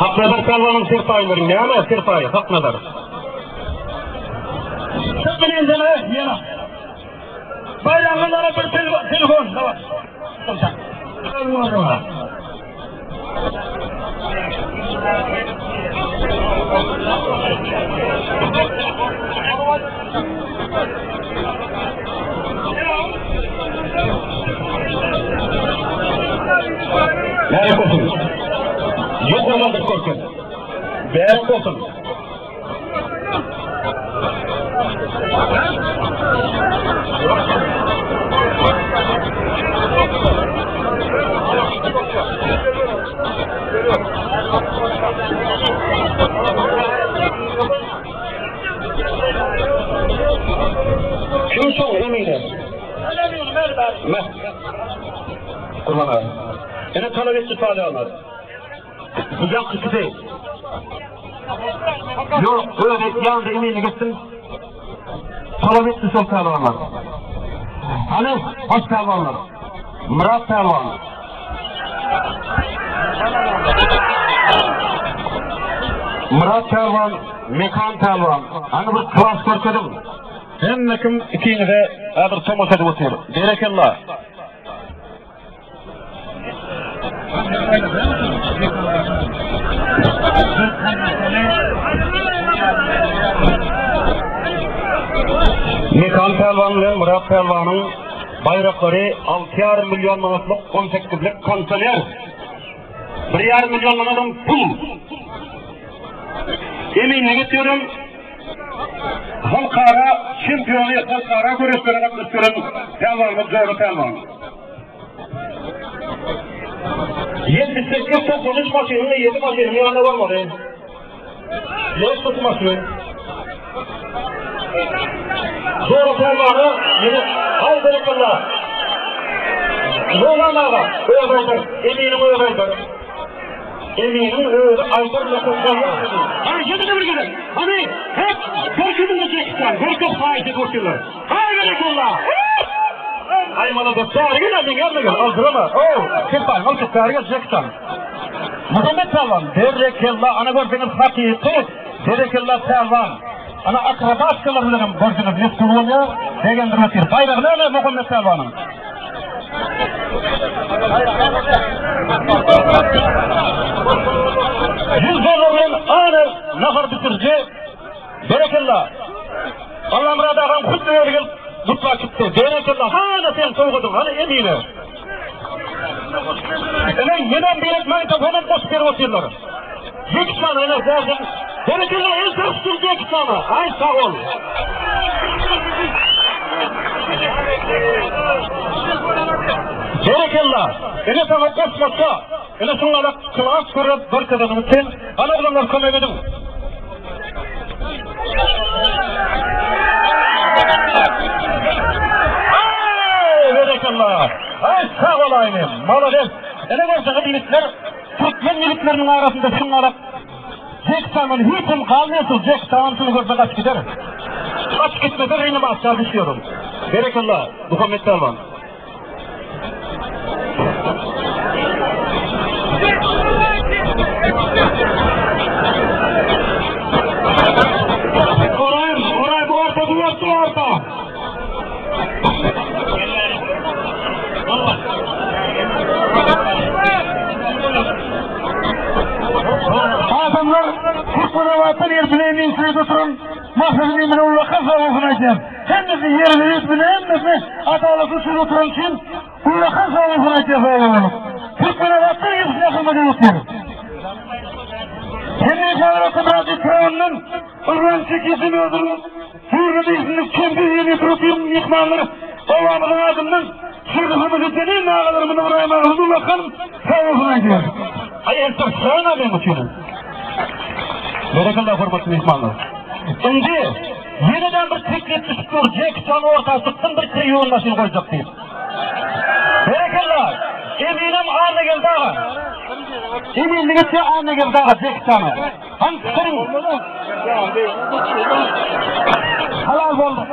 Haknadar Selvan'ın sirpayların ne ama sirpayı Haknadar. Sakın enzeme yana. Bayramlara bir telefon. Tamam. Nereye koşun? Yok olmadık korkun. Beğen koşun. Kim son eminim? Meh. Kurban abi. Yine talep etti ifade almaz. Bu yakıcı değil. Yok öyle yalnız emeğini gitsin. Talep etti sol pehlivanlar. Hani hoş pehlivanlar. Murat pehlivan. Murat pehlivan, Mekan pehlivan. Hani bir kıvas görkedim. Hem kim ikini de adır tomos edip oturuyor. Berekallah. Mekan pehlivan ve Murat pehlivanın bayrakları 6,5 milyon manatlık 18'lik konsoler. 1,5 milyon manatın pul. Eminle getiriyorum. Halkara şampiyonu, halkara görüşlerine kısırın pehlivanlık doğru pehlivan. 78 topluluş maçının 7 maçının yanında var mı oraya? Yok tutmasın. Doğru pehlivanı yine Hayberekallah. Zoğlan ağa, öğrendir, eminim öğrendir. Eminim Aydır Nakıf'tan hani yedine bir gidelim. Hani hep korkudun da çeksen, korkup faizi korkuyorlar. Hayberekallah. Aymalı da tarihi geldin gelmedin, aldırama. Kırpayım, al ki tarihi çeksen. Muhammed Pehlivan, Berekallah, ana gördüğünüz hakiki, Berekallah Pehlivan. Ana akrabatçılarının gördüğünüz yüzsüzlüğü ya, degendir ötür. Bayrağı ne öyle Muhammed Pehlivan'ın? Yüzsüzlüğün anı nahar bitirci, Berekallah. Allah Murat ağam kutlu yergil mutfağa çıktı. Berekallah, hala sen soğudun, hani emine. Neden bir etmeyin tabanın boş bir oturları? Yeksanı ne derdim? Berekallah en sarstırdı yeksanı. Ay sağ ol. Berekallah. Ene sana koşmasa, ene sana kılas kurup bir kadının için ana olanlar kömek edin. Ay berekallah. Ay sağ ol aynen. Malades. Ene varsa militler, Türkmen militlerinin arasında şunlara Ceksan'ın hiçim kalmıyorsun. Ceksan'ın görse kaç gider. Kaç gitmese reyni bahçar düşüyorum. Berekallah. Muhammed Pehlivan. Koray bu orta. Adamlar Kurtulavat'ın yerbileğinin suyu tutun. Mahfezini bile ulla kaza olsun açın. Kendisi yerini yüzbüne emmesi adalısı suyu tutun için ulla kaza olsun açın. Kurtulavat'ın yerisini yakılmak istiyorum. Kendi Kavrat'ın Radyo Kağan'ın Irvan çekisini öldürün. Hürriyeti izinlik kendi yeni protein yıkmanları Allah'ımın adından Şırkıfımızı senin ağalarımın uğrayma Huzurla kanım sağ olsun açın. Ay entar sağına ben uçuyorum. Berekallah hürmetli ihmanlar. Şimdi yeniden bir teklif çıkıyor. Ceksan ortası tındır kıyığın nasıl koyacak değil. Berekallah. Eminim ağırına geldi ağa. Eminliği ağırına geldi ağa Ceksan'a. Hangisinin? Halal oldu.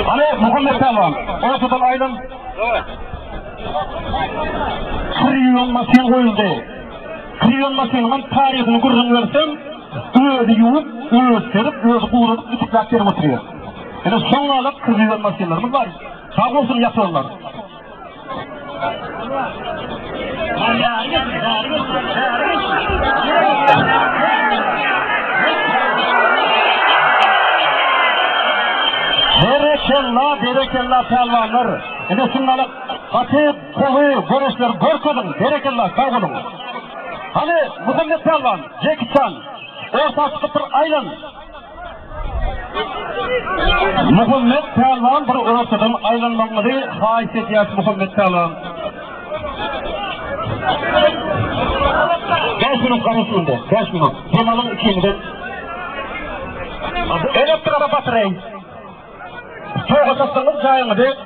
Hani Muhammed Pehlivan, ortadan aylan. Kriyon masin koyuldu. Kriyon masinin tarihini kurduğunu versem, öyle yuvuk, öyle serip, öyle kuğrup, ütüklatları oturuyor. Yani son olarak kriyon masinlerimiz var. Sağ olsun yapıyorlar. Berekella pehlivanlar. Ene şunlalık katı, kolu, görüşler, görkedin, berekella, sağ olun. Hani Muhammed Pehlivan, Jackie Chan, ortası kıpır aylan. Muhammed Pehlivan bir ortadan aylanmalı, haysiyet yaş Muhammed Pehlivan. Beş minut konuşuldu, 5 minut. Cemal'ın 2 minut. Elektrikara batırayın. Soğukasasınız cayınıdır.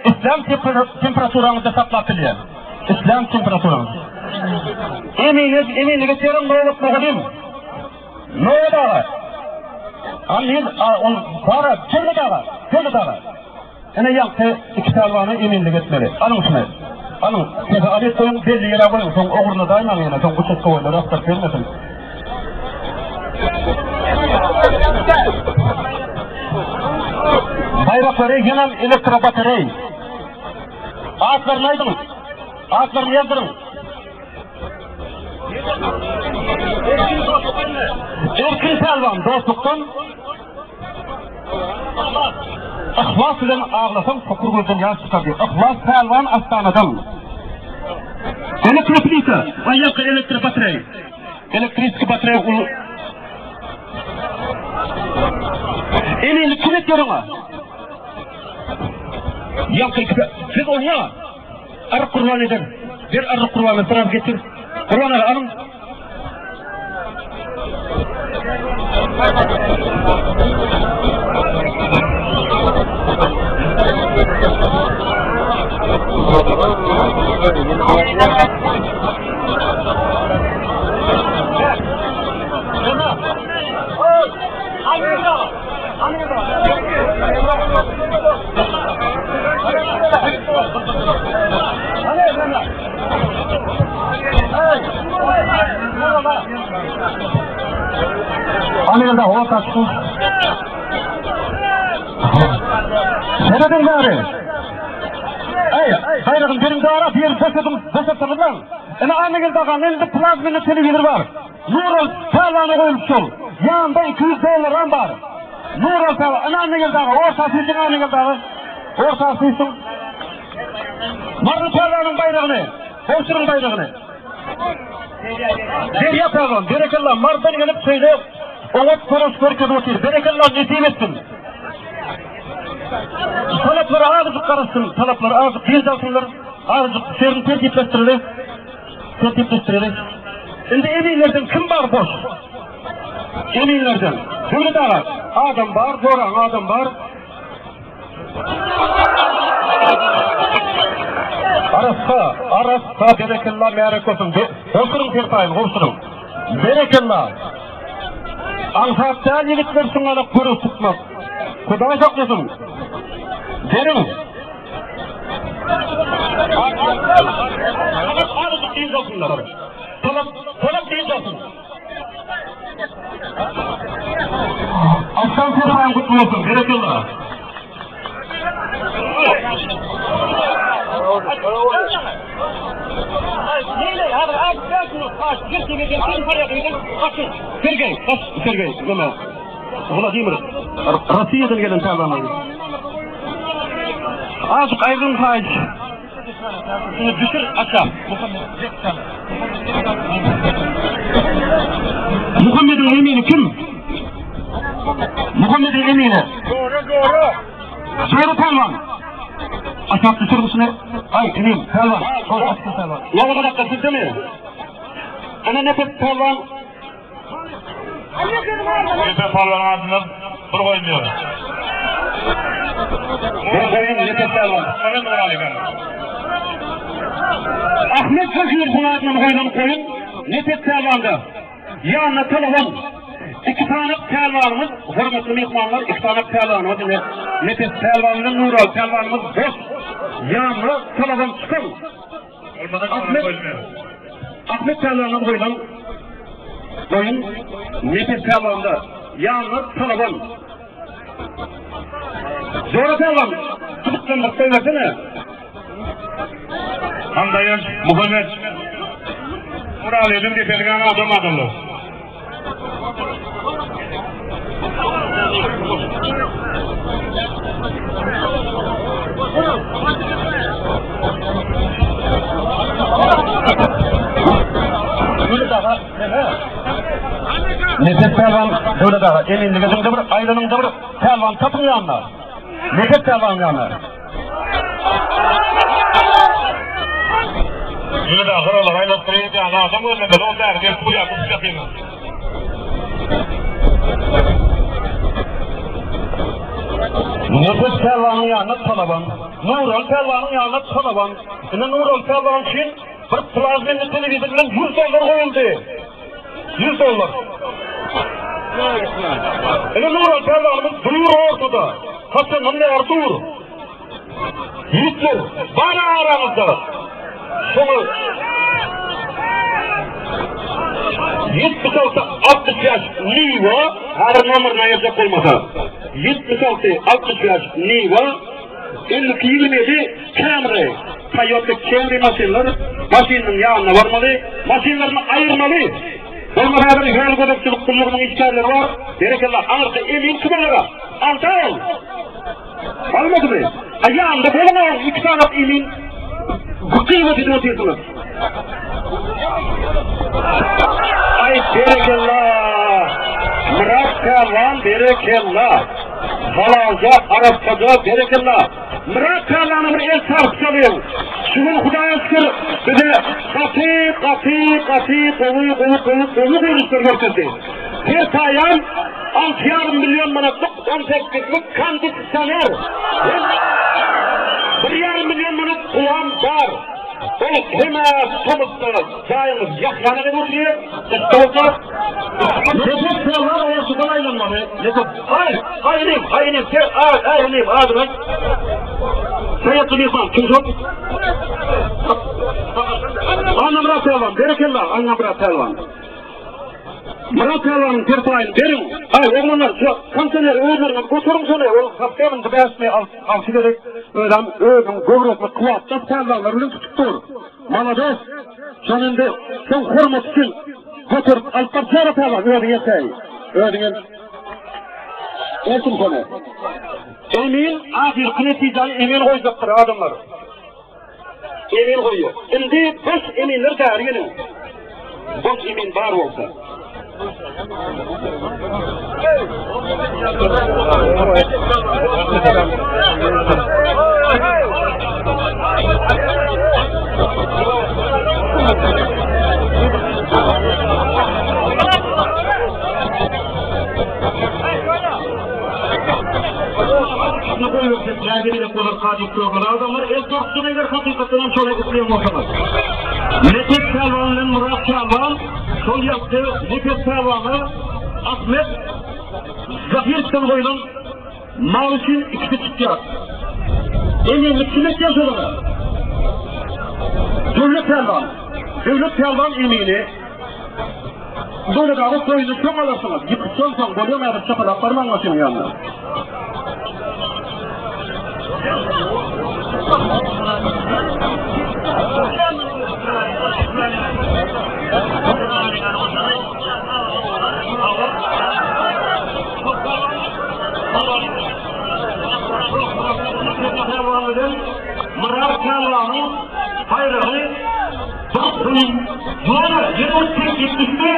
İslam temperaturanızda saklatılıyor. İslam temperaturanız. Eminlik yerin ne olup muğulim? Ne oldu ağa? Anlayın, para, kirli dağa. Yine yankı iki talvanı eminlik etmeli. Alın şunu. Alın. Çünkü adet koyun belli yere koyun. Son oğuruna dayanamı yine. Son uçuk koyunlar. Astar vermesin. Bayrakları yanan elektrobatarey. Ağaçlarını aydınız. Ağaçlarını yazdırın. Erkin Pehlivan dostluktan İhlas ile ağlasam sokur gözden yaş çıkardı. İhlas Pehlivan Astana'dan. Elektroplita. Ayakı elektrobatarey. Elektrik batarey. Eminlik kimet yoruna. Yankı siz oya. Arı kurban edin. Bir arı kurbanı taraf getir. Kurbanları alın. Anında hava taştı. Sebedin bari. Hayırın benim de ara bir fesetimiz var. Anında ağam elinde plazmini televizör var. Nural Pehlivan'a koyup sol. Yanında $200 var. Nural Pehlivan. Anında ağam ortasıysın anında. Ortasıysın. Nural Pehlivan'ın bayrağını. Hoşçurun bayrağını. Derya Pehlivan, berekallah, mardan gelip söyle, oğut soruş görkede otur, berekallah nesip etsin. Talapları ağızlık karışsın, talapları ağızlık, bir dalsınlar, ağızlık, serin tertipleştirilir. Şimdi eminlerden kim var boş? Eminlerden, şöyle daha adam var, doğran adam var. Arasqa berekallah merak olsun. Hoşurun tertayın, hoşurun. Berekallah. Alhaftan yelik versin ala kuru tutmaz. Kuday çok desin. Derin. Ağzı değil olsunlar. Talap değil olsun. Aslan tertayın kutlu olsun. Berekallah. Neyle abi kalkın kaç gittiğinde kim paraya koydun kaçın Sergey Ömer Vladimir Rusya'dan gelen Pehlivanlar azıcık ayrılın kaç şunu düşür aşağı Muhammed'in emini kim? Muhammed'in emini Doğru Pehlivan aşağı düşür musun? Ay emin Pehlivan Yolu kadar kasıntı mı? Ana Nefes Pehlivan Nefes Pehlivan adına bir koymuyor. Bir koyun Nefes Pehlivan Ahmet Fakir bu adına koyun Nefes Pehlivan'da yanına telefon 2 tane Pelvanımız, hürmetli mihmanlar, iki tane pelvanımız, nefes pelvanının Nural pelvanımız boş. Yanına talaban çıkın. Ahmet pelvanını koydan, koyun, nefes pelvanında, yanına talaban. Zora pelvan, tutuktan bakta versene. Handayın, Muhammed. Nural edin de pelgan adam adamlı. Nefes pelvan böyle daha eminliğinde bir ayrılığında bir pelvan tapın yanına. Nefes pelvan yanına. Yine daha hırlar aylattırayım diye adam önünde o derdi pul yapıp yapayım. Nefes pelvanın yanına talaban, Nural pelvanın yanına talaban. Şimdi Nural pelvan için bir plazmenli televizörden $100 koyuldu. $100. Şimdi Nural pelvanımız duruyor ortada. Kaçanın ne var dur. Yiğitler, bana aramızda. Sonra 76 60 yaş Niva her numarına yazıp olmasa 76 60 yaş Niva 52-27 Camry Toyota Camry maşininin yanına varmalı, maşinlerini ayırmalı. Olmasa bir hal kodakçılık kullarının işgalleri var. Gerekeller anırsa emin kubalara al. Almadı mı? Ayağında boluna 2 tane emin bu kıymetini atıyorsunuz. Ay berekellah, Murat Pelvan berekellah, Halaca, Arapçada berekellah. Murat Pelvan'ı bir el sarıp çalıyor. Şunun Hudaya şükür bize katı, kolu konuşturmaktadır. Her sayan 6,5 milyon manatlık 18'lik kandisyoner. 1,5 milyon manat kulağım var. O hemen somutları sayımız yaklanı ve oturuyor. İstolsa nefes pelvan orasından ayrılmalı. Ayınayım. Ağzına. Sayatlı insan. Kim çok? Anna Murat Pelvan. Berekellah. Anna Murat Pelvan. Murat Pelvan'ın tertayını verin. Hayır oğlanlar şu kansener öğrenlerine götürün şöyle. O kaptanın tıbasını alçı gerek. Öğren gövroklu kuvvetli pelvanlarını tutuktur. Malades. Sonunda son korumak için götürüp alttan sonra pelvan. Öğren yeteği. Öğren. Olsun konu. Emin ahir neticeyi emin koyacaktır adamlar. Emin koyuyor. Şimdi boş eminler tarihin. Boş emin var olsa. Adamlar el dostluğuna hakikaten sonra isteyen ortamaz. Nefes Pelvan'ın Murat Pelvan, sol yaptığı Nefes Pelvan'ı Ahmet Zafir'den koyulan Mavuş'un ikisi çıkacak. Eminlik kime ihtiyaç olarak? Devlet Pelvan emini böyle daha koyunu çok alırsınız. Yıkışıyorsan koyuyorlar, çapalaklarını anlaşın yanına. Murat Pelvan'ın hayranı Yuvarlar, yedon tek gitmişti,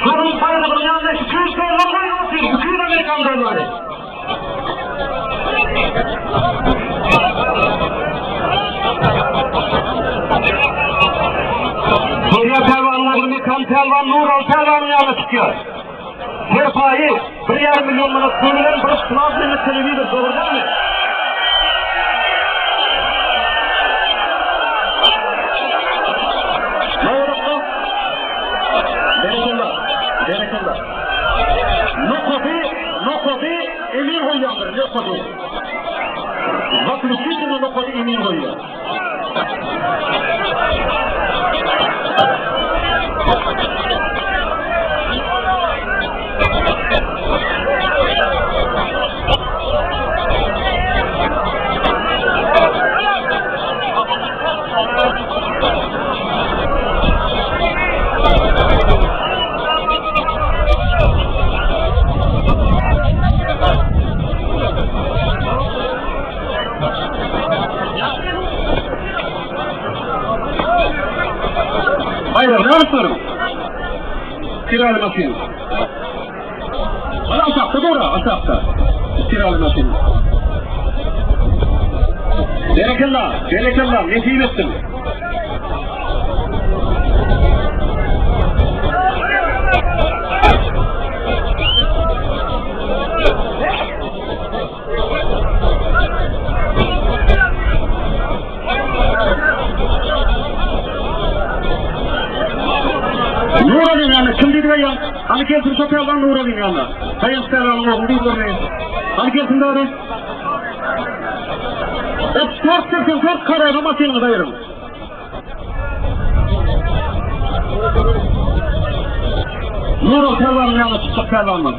sorun bayrağının yanında 200 dolar koyuyorsun, 200 Amerikan doları. Suriye Pelvanlarını Kan Pelvan, Nural Pelvan'ın yanına çıkıyor. Sefayı 1,5 milyon manat koyulan bir plazmanın televizyon doğru değil mi? Berekellah. Ne kofi? ne kodu? Bakın bütün o kodu emin koyuyor. Hayır, ne yapıyorum? Kiralı makine. Aşağıda doğru, aşağıda. Kiralı makine. Berekallah, nesip ettim. Nur alayım yani, kim dedi ya? Hani gelsin sokayadan nur alayım yani. Sayın Sterlan'ın oğlu değil mi? Hani gelsin doğru. Dört kararı makinini dayırım. Nur o Sterlan'ın yanına çıkacak Sterlan'ın.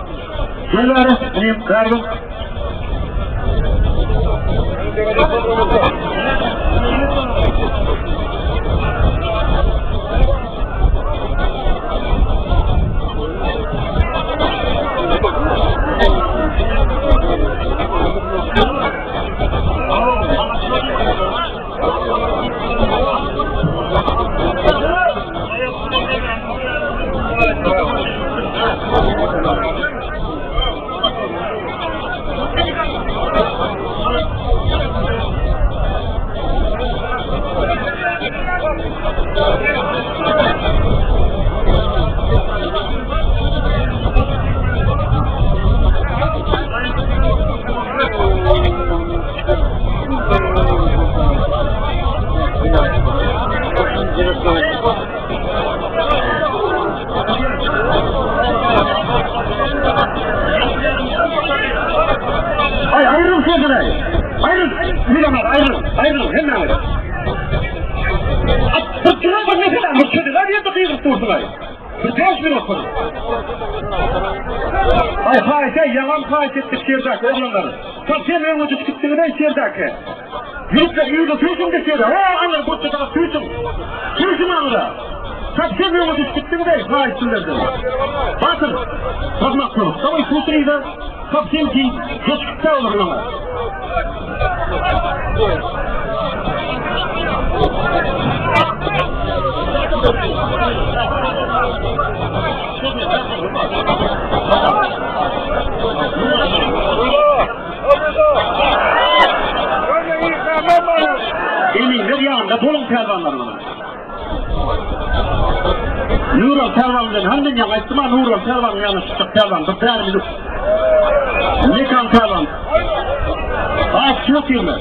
Gel bari, benim verdim. Ayrıl sözüne! Ayrıl, hemen ayrıl! Fırtına bak ne kadar mırçadı, lan diye bakıyorduk fırtınayı! Fırtına bir okudu! Yalan faiz ettik şehirdaki oğlanları! Sen en ucuz çıktığını da şehirdaki! Yürütler yürüdü, tüysün de şehirde! Anlar bu çıkara tüysün anlara! Sen en ucuz çıktığını da faizsinlerden! Bakın! Bakmak konuş, ama tüysün da kapsayım ki geçikte olur ama! Eminler yanında dolun pervanlarına. Nurul pervanların hemen yana istima Nurul pervanın yanına çıkacak pervan. Bir minut. Ne kan pervan? Az yok yirmi.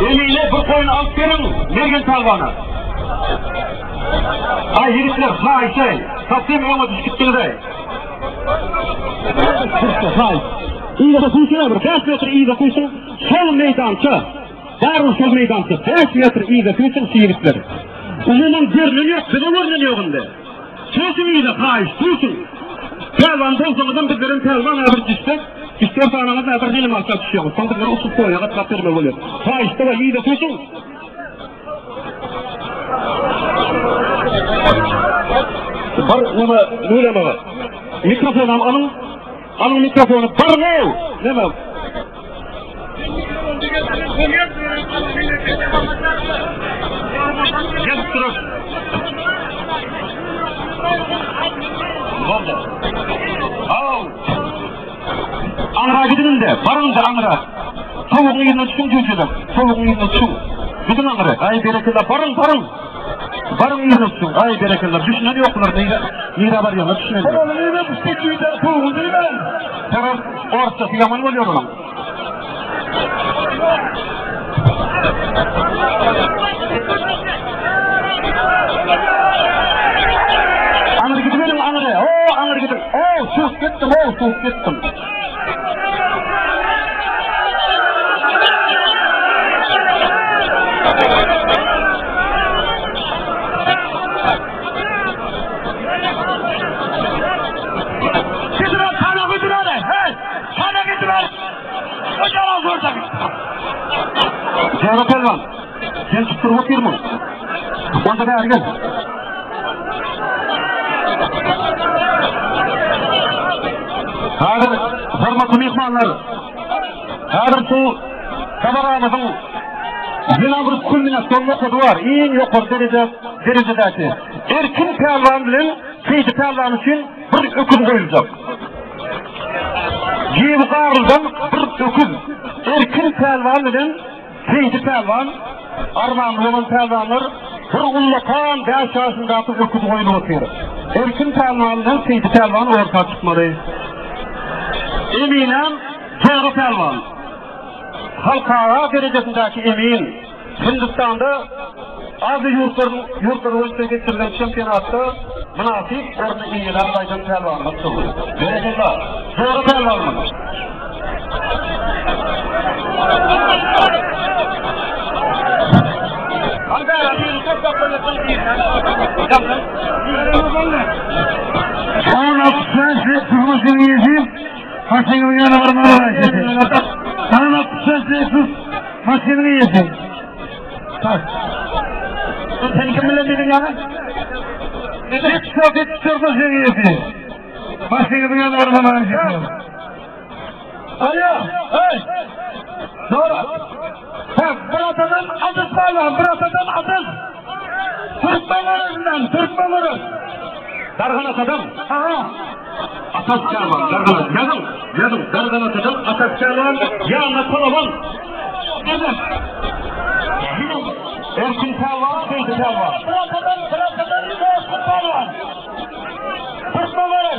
Emine bu koyun alt verin, Mergen Talvan'a. Ay yigitler, hay şey, tatlıyım ama düşküttünüz ay. Hay, iyi de kuysun abi, 5 metre iyi de kuysun, sol meydançı, darın sol meydançı, 5 metre iyi de kuysun yigitler. Umuman görünün yok, bir de görünün yok indi. Kuysun iyi de hay, kuysun. Pelvan bozduğumuzdan bizlerin pelvan abir düşsek, İster tanımız abir dilim alsa düşüyoruz. Sandıkları usup koyuyor, kat verme oluyor. Hay işte var, iyi de kuysun. Bar nima nima var? Mikrofonum alın mikrofonu bar ne? Nima? Gel durun. Oldu. Al. Anra gidin de, barın da anra. Tavuğun yerine düşün çocuğum. Tavuğun yerine düşün. Gidin anra. Ay bereketler barın. Barın yerine düşün. Ay bereketler. Düşünen yoklar. Neyre var yana düşünen. Oğlum neyre bu seçiyden tavuğu değil mi? Taraf ortası yaman oluyor oğlum. Anır gidelim anır. Oo anır gidelim. Oo sus gittim. Cevap Pelvan, sen çıktırıp bakıyor mu? Onda da ergen. Hadir, hormatlı mehmanlar. Hadir şu kameramızın zinamrız kulminasyonuna kodu var. En yukarı derecedeki. Erkin Pelvan bilen Seydi Pelvan için bir öküz koyulacak. Gibi qarıldan bir öküz. Erkin Pelvan bilen Seydi Pelvan, Arman Roman Pelvanlar bir ullakan 5 yaşında atıp öküz koyulup oturuyor. Erkin Pelvan'dan Seydi Pelvan ortaya çıkmalı. Eminem Cevri Pelvan. Halkara derecesindeki emin. Hindistan'da azı yurtları ölçüye getirilen şempiyonatta münasip orada iyiler Baycan Pelvan'la tutuldu. Derecede Cevri Pelvan'la. Ona kısa tutmasını yiyeceğim. Maşinin yanına varmalı yiyeceğim. Sana kısa tut. Maşını yiyeceğim. Tak. Sen kim bilen dedin yani? Hiç tutmasını yiyeceğim. Maşının yanına varmalı yiyeceğim. Alo. Hey. Doğru. Bak, buratadan atış var lan, buratadan atış. Türkmenlerinden. Dargana adam. Aha. Atas Kervan, Dargana. Yazın. Dargana adam, Atas Kervan, Yağına Kalavan. Dedim. Erkin Pelvan, Seydi Pelvan. Buratadan Türkmenler. Türkmenler.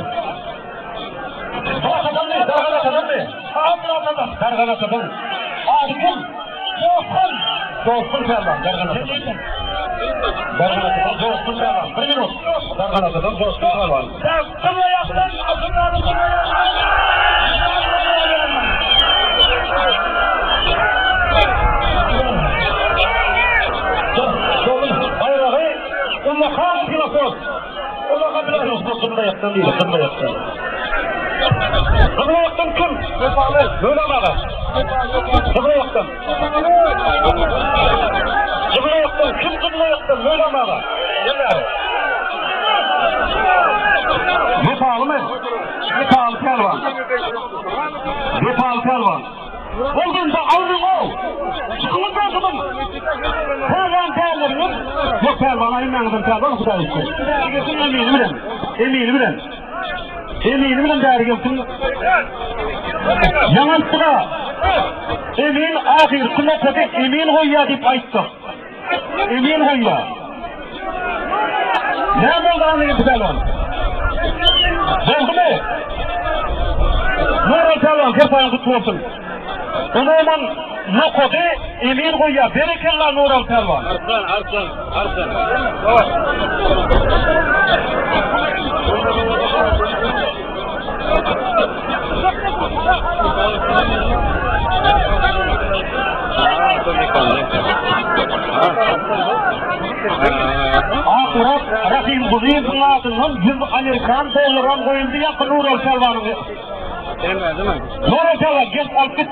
Dargana ne? Aha, buratadan. Dargana adam. Arkin. Dostun Pelvan, Dargana adam. Dostun Pelvan. Bir minut. Dargana adam, Dostun Pelvan. Kımla yaptın, asımlarını kımla Bayrağı, Ullakan Pilafos. Ullakan Pilafos, kımla yaptın değil, kımla yaptın. Kımla yaptın kim? Böyle bana. Kımla yaptın. Kim kımla yaptın? Böyle bana. Yeter. Nepal mı? Nepal Pelvan. Olduğunda aldın o. Çıkılıp yazdım. Pelvan Pelvan'ın. Yok Pelvan'a inandım Pelvan o kadar işte. Eminim bilen değeri gelsin. Yansıda. Emin ahir kılakada emin koyya deyip ayttık. Emin koyya. Ne oldu anlayın Pelvan? Oldu mu? Nurul Pelvan, hep ayakta tutmasın. O zaman Lokode Emir Goya berekellah Nural Pelvan. Arslan. Akırat Rahim Buziyev'in adından 100 Amerikan dolarından koyuldu yakın Nural Pelvan'ın. Nural Pelvan geç alkıt.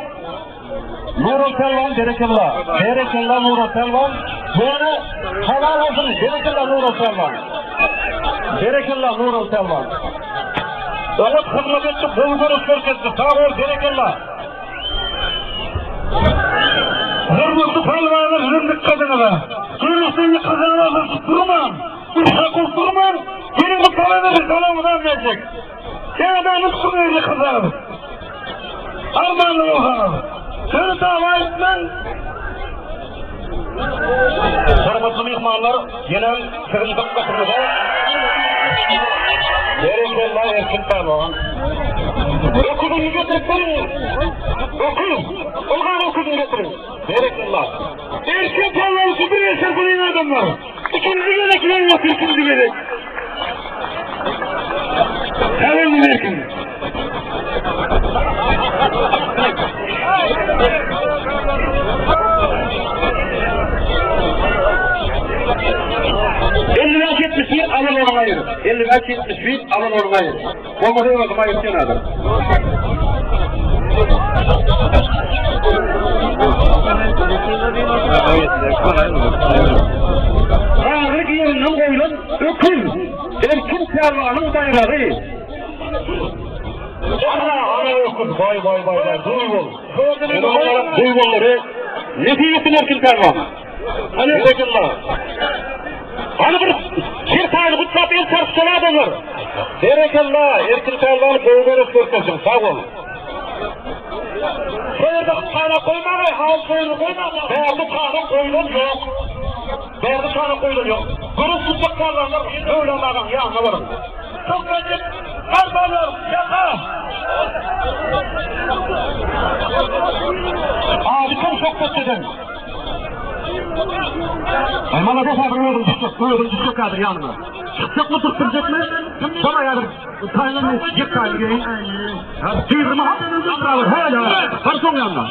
Nural Pelvan berekellah. Berekellah Nural Pelvan. Böyle halal olsun. Berekellah Nural Pelvan. Berekellah Nural Pelvan. Davut hizmet etti. Bol görüş verketti. Sağ ol berekellah. Hürmetli pelvanlar hürmet kadınına. Kırmızıyı kazanına durmam. Uşak durmam. Yine bu paraları salamından verecek. Sen adamın kırmızı kazanır. Armanlı oğlanır. Seni dava etmen. Hürmetli mihmanlar genel kırmızı katımıza berekellah Erkin Pelvan. Okudunu getirip verin. Olgan okudunu getirin. Berekellah. Erkin Pelvan bir eser bulayın adamlar. İkinci gerek lan yok, ikinci gerek. Sevelim Erkin. Elliler 71 alın onu ayır. 71 alın onu ayır. Olmadı yok ayır sen adam. Ağırlık yerinden koyulan ökül. Erkin Pelvan'ın bayrağı. Ana okun. Vay. Duyguları. Ne diyorsun Erkin Pelvan? Hani Berekellah. Hani bir tane bu çapıyı tartışan adamlar. Berekellah. Erkin Pelvan'ı boğulları göstersin. Sağ ol. Şöyle kana koymağay, hal koyunu koymağay. Berdi kana koyulun yok. Berdi kana koyulun yok. Kırık tutmak karlarlar, öyle olmadan yanına varım. Çok açık. Karbalar, yaka. Abi çok kötüdün. Bana da sabrıyordum, düşecek kadar yanına. Çıkacak mı tutturacak mı? Bana yardım. Taylan'ın çıkacak kadar gelin. Tüyürümü hapsınızı hala. Karson yanına.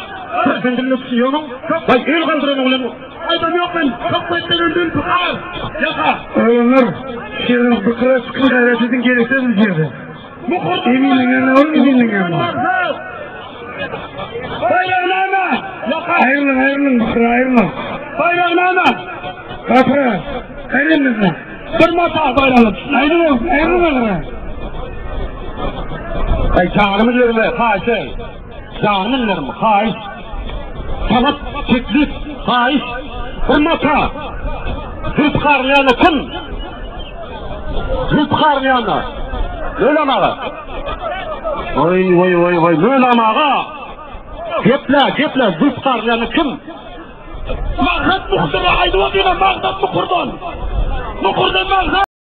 Sen dinliyorsun yolun. Bak el kaldıran oğlum. Adam yok ben. Çok bekler öldüm. Tukar. Yaka. Oğlanlar, şirin bıkıra çıkın gayretinizin gereksiz bir şeydi. Eminin yanına olun, eminin yanına. Bayrağına! Ayrılın, bıkıra ayrılın. Bayrağına! Kapıra, ayrılın. Durmasa bayrağın. Ayrılın. Ay canımı yerime, haşey. Canımın yerime, haş. Sanat, teklif, haş. Durmasa. Rüzgarlayanı kim? Rüzgarlayanı. Öyle amağa. Vay, böyle amağa. Geple, rüzgarlayanı kim? Mağdat muhtara haydi o dine, mağdat muhurdan. Muhurdan mağdat.